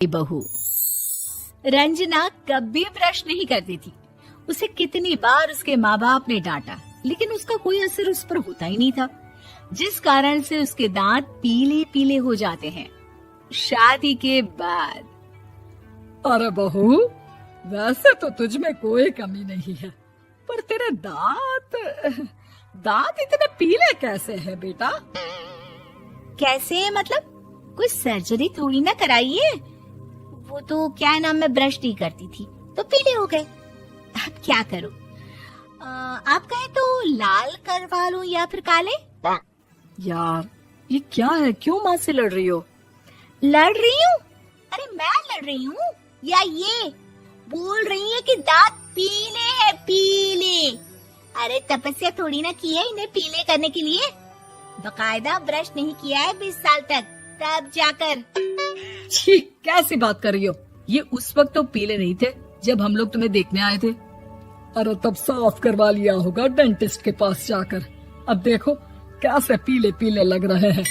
बहू रंजना कभी ब्रश नहीं करती थी। उसे कितनी बार उसके माँ बाप ने डांटा, लेकिन उसका कोई असर उस पर होता ही नहीं था, जिस कारण से उसके दांत पीले पीले हो जाते हैं। शादी के बाद अरे बहू, वैसे तो तुझ में कोई कमी नहीं है, पर तेरे दांत इतने पीले कैसे हैं बेटा? कैसे मतलब? कोई सर्जरी थोड़ी ना कराई है। वो तो क्या नाम, मैं ब्रश नहीं करती थी तो पीले हो गए। अब क्या करूं? आप कहे तो लाल करवा लूं या फिर काले? यार ये क्या है, क्यों माँ से लड़ रही हो? लड़ रही हूँ? अरे मैं लड़ रही हूँ या ये बोल रही है कि दांत पीले हैं, पीले? अरे तपस्या थोड़ी ना की है इन्हें पीले करने के लिए। बकायदा ब्रश नहीं किया है 20 साल तक, तब जाकर। छी, कैसी बात कर रही हो? ये उस वक्त तो पीले नहीं थे जब हम लोग तुम्हें देखने आए थे। अरे तब साफ करवा लिया होगा डेंटिस्ट के पास जाकर। अब देखो कैसे पीले पीले लग रहे हैं।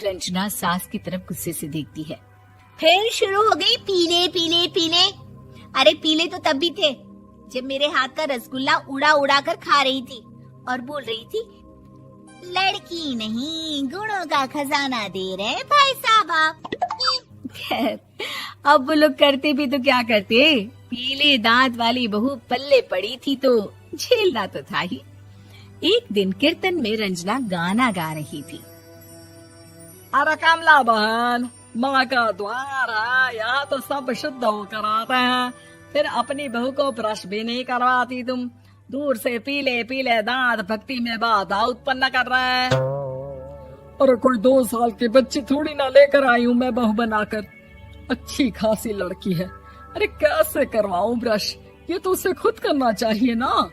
रंजना सास की तरफ गुस्से से देखती है। फिर शुरू हो गई पीले पीले पीले। अरे पीले तो तब भी थे जब मेरे हाथ का रसगुल्ला उड़ा उड़ा कर खा रही थी और बोल रही थी, लड़की नहीं गुणों का खजाना दे रहे भाई साहब। खैर अब वो लोग करते भी तो क्या करते, पीले दांत वाली बहू पल्ले पड़ी थी तो झेलना तो था ही। एक दिन कीर्तन में रंजना गाना गा रही थी। अरे कमला बहन, माँ का द्वार है, यहाँ तो सब शुद्ध होकर आते हैं, फिर अपनी बहू को ब्रश भी नहीं करवाती तुम। दूर से पीले पीले दांत भक्ति में बाधा उत्पन्न कर रहे हैं। अरे कोई 2 साल के बच्चे थोड़ी ना लेकर आई हूँ मैं बहू बनाकर। अच्छी खासी लड़की है, अरे कैसे करवाऊं ब्रश? ये तो उसे खुद करना चाहिए ना।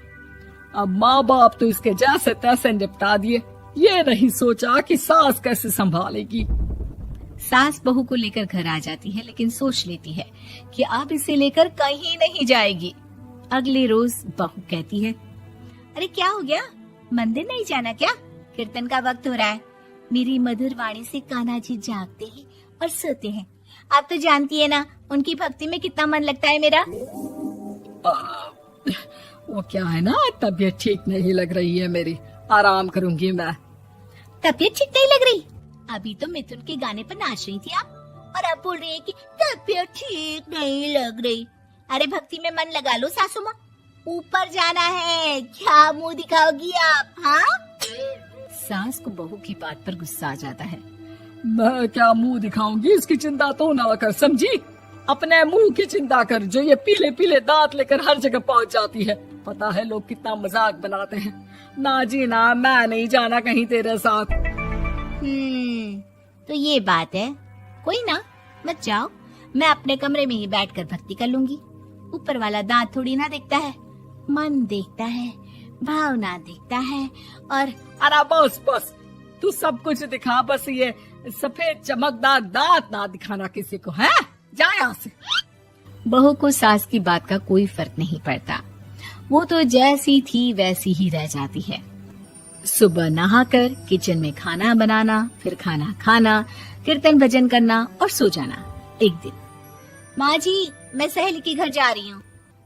अब माँ बाप तो इसके जैसे तैसे निपटा दिए, ये नहीं सोचा कि सास कैसे संभालेगी। सास बहू को लेकर घर आ जाती है, लेकिन सोच लेती है कि अब इसे लेकर कहीं नहीं जाएगी। अगले रोज बहू कहती है, अरे क्या हो गया, मंदिर नहीं जाना क्या? कीर्तन का वक्त हो रहा है। मेरी मधुर वाणी से कान्हा जी जागते हैं और सोते हैं। आप तो जानती है ना उनकी भक्ति में कितना मन लगता है मेरा। वो क्या है ना, तबीयत ठीक नहीं लग रही है मेरी, आराम करूंगी मैं। तबीयत ठीक नहीं लग रही? अभी तो मिथुन के गाने पर नाच रही थी आप, और अब बोल रही है कि तबीयत ठीक नहीं लग रही। अरे भक्ति में मन लगा लो सासू माँ, ऊपर जाना है, क्या मुंह दिखाओगी आप? हाँ? सास को बहू की बात पर गुस्सा आ जाता है। मैं क्या मुंह दिखाऊंगी, इसकी चिंता तो ना कर, समझी? अपने मुंह की चिंता कर, जो ये पीले पीले दांत लेकर हर जगह पहुंच जाती है। पता है लोग कितना मजाक बनाते हैं। ना जी ना, मैं नहीं जाना कहीं तेरे साथ। तो ये बात है। कोई ना, मत जाओ, मैं अपने कमरे में ही बैठकर भक्ति कर लूंगी। ऊपर वाला दांत थोड़ी ना देखता है, मन देखता है, भावना देखता है। और अरे बस बस, तू सब कुछ दिखा, बस ये सफेद चमकदार दांत ना दिखाना किसी को, है? जा यहाँ से। बहू को सास की बात का कोई फर्क नहीं पड़ता, वो तो जैसी थी वैसी ही रह जाती है। सुबह नहाकर किचन में खाना बनाना, फिर खाना खाना, कीर्तन भजन करना और सो जाना। एक दिन, माँ जी मैं सहेली के घर जा रही हूँ,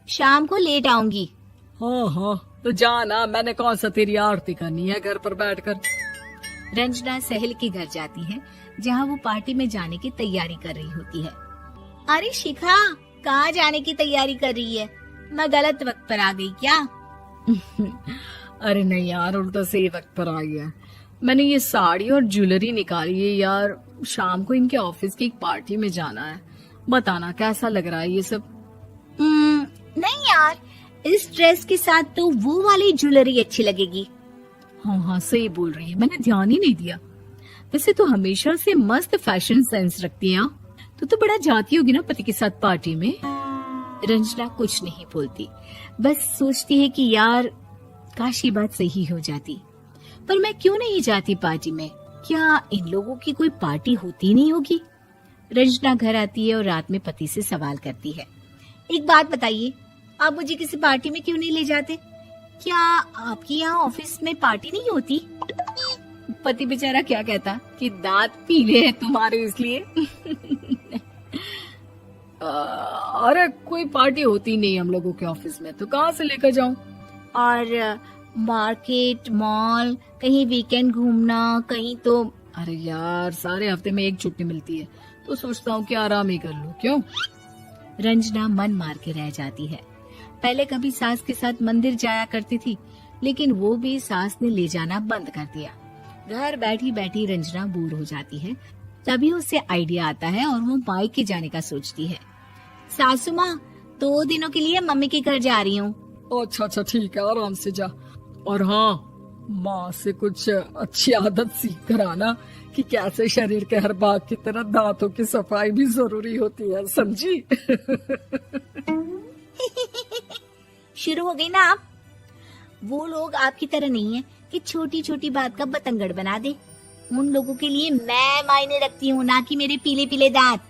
शाम को लेट आऊंगी। हाँ, तो जाना, मैंने कौन सा तेरी आरती करनी है घर पर बैठकर। रंजना सहेली के घर जाती है, जहाँ वो पार्टी में जाने की तैयारी कर रही होती है। अरे शिखा, कहाँ जाने की तैयारी कर रही है? मैं गलत वक्त पर आ गई क्या? अरे नहीं यार, उल्टा सही वक्त पर आई है। मैंने ये साड़ी और ज्वेलरी निकाली है यार, शाम को इनके ऑफिस की एक पार्टी में जाना है। बताना कैसा लग रहा है ये सब? नहीं यार, इस ड्रेस के साथ तो वो वाली ज्वेलरी अच्छी लगेगी। हाँ, सही बोल रही है, मैंने ध्यान ही नहीं दिया। वैसे तो हमेशा से मस्त फैशन सेंस रखती है। तो बड़ा जाती होगी ना पति के साथ पार्टी में। रंजना कुछ नहीं बोलती, बस सोचती है कि यार काश ये बात सही हो जाती, पर मैं क्यों नहीं जाती पार्टी में? क्या इन लोगों की कोई पार्टी होती नहीं होगी? रंजना घर आती है और रात में पति से सवाल करती है, एक बात बताइए, आप मुझे किसी पार्टी में क्यों नहीं ले जाते? क्या आपके यहाँ ऑफिस में पार्टी नहीं होती? पति बेचारा क्या कहता कि दांत पीले हैं तुम्हारे इसलिए। अरे कोई पार्टी होती नहीं हम लोगों के ऑफिस में, तो कहाँ से लेकर जाऊं? और मार्केट, मॉल, कहीं वीकेंड घूमना, कहीं तो। अरे यार, सारे हफ्ते में एक छुट्टी मिलती है, तो सोचता हूँ कि आराम ही कर लूं। क्यों? रंजना मन मार के रह जाती है। पहले कभी सास के साथ मंदिर जाया करती थी, लेकिन वो भी सास ने ले जाना बंद कर दिया। घर बैठी बैठी रंजना बोर हो जाती है। तभी उसे आइडिया आता है और वो मायके जाने का सोचती है। सासू माँ, 2 दिनों के लिए मम्मी के घर जा रही हूँ। अच्छा अच्छा, ठीक है, आराम से जा। और हाँ, माँ से कुछ अच्छी आदत सीख कर आना कि कैसे शरीर के हर भाग की तरह दांतों की सफाई भी जरूरी होती है, समझी? शुरू हो गई ना आप। वो लोग आपकी तरह नहीं है कि छोटी छोटी बात का बतंगड़ बना दे। उन लोगों के लिए मैं मायने रखती हूँ, ना कि मेरे पीले पीले दांत।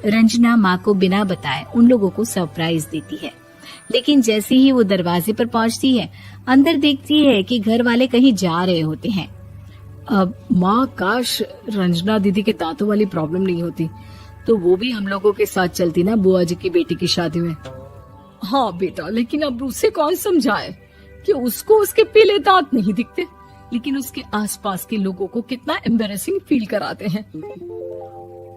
रंजना माँ को बिना बताए उन लोगों को सरप्राइज देती है, लेकिन जैसे ही वो दरवाजे पर पहुंचती है, अंदर देखती है कि घर वाले कहीं जा रहे होते हैं। अब माँ, काश रंजना दीदी के दांतों वाली प्रॉब्लम नहीं होती, तो वो भी हम लोगों के साथ चलती ना बुआ जी की बेटी की शादी में। हाँ बेटा, लेकिन अब उसे कौन समझाए कि उसको उसके पीले दांत नहीं दिखते, लेकिन उसके आसपास के लोगों को कितना एम्बैरेसिंग फील कराते हैं।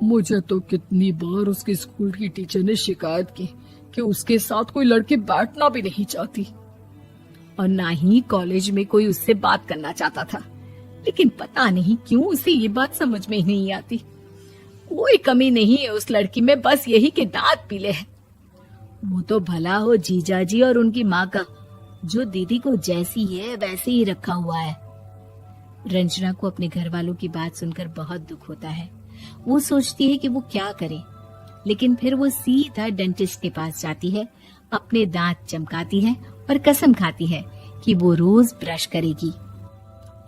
मुझे तो कितनी बार उसके स्कूल की टीचर ने शिकायत की कि उसके साथ कोई लड़की बैठना भी नहीं चाहती, और ना ही कॉलेज में कोई उससे बात करना चाहता था। लेकिन पता नहीं क्यों उसे ये बात समझ में ही नहीं आती। कोई कमी नहीं है उस लड़की में, बस यही कि दांत पीले हैं। वो तो भला हो जीजा जी और उनकी माँ का, जो दीदी को जैसी है वैसे ही रखा हुआ है। रंजना को अपने घर वालों की बात सुनकर बहुत दुख होता है। वो सोचती है कि वो क्या करे, लेकिन फिर वो सीधा डेंटिस्ट के पास जाती है, अपने दांत चमकाती है और कसम खाती है कि वो रोज ब्रश करेगी।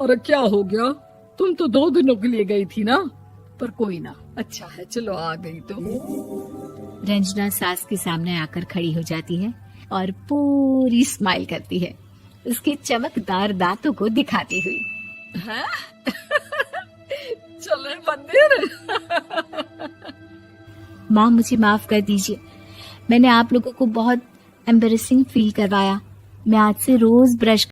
अरे क्या हो गया? तुम तो 2 दिनों के लिए गई थी ना, पर कोई ना, अच्छा है, चलो आ गई तो। रंजना सास के सामने आकर खड़ी हो जाती है और पूरी स्माइल करती है, उसके चमकदार दांतों को दिखाती हुई। हैं? चले मंदिर? माँ, मुझे माफ कर दीजिए, मैंने आप लोगों को बहुत एम्बैरेसिंग फील करवाया। मैं आज से रोज ब्रश